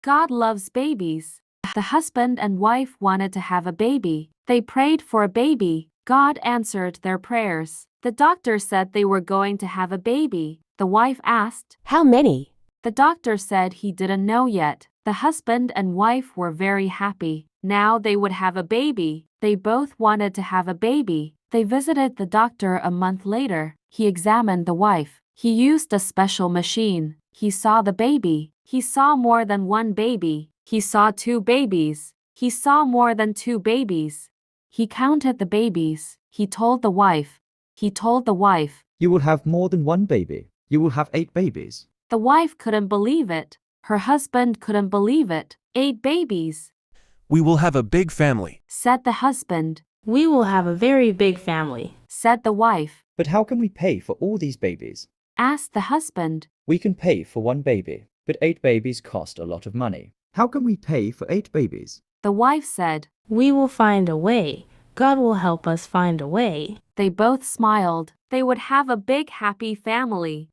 God loves babies. The husband and wife wanted to have a baby. They prayed for a baby. God answered their prayers. The doctor said they were going to have a baby. The wife asked, "How many?" The doctor said he didn't know yet. The husband and wife were very happy. Now they would have a baby. They both wanted to have a baby. They visited the doctor a month later. He examined the wife. He used a special machine. He saw the baby. He saw more than one baby. He saw two babies. He saw more than two babies. He counted the babies. He told the wife. "You will have more than one baby. You will have 8 babies." The wife couldn't believe it. Her husband couldn't believe it. 8 babies, We will have a big family. said the husband. "We will have a very big family," Said the wife. "But how can we pay for all these babies?" Asked the husband. "We can pay for one baby, but 8 babies cost a lot of money. How can we pay for 8 babies?" The wife said. "We will find a way. God will help us find a way." They both smiled. They would have a big happy family.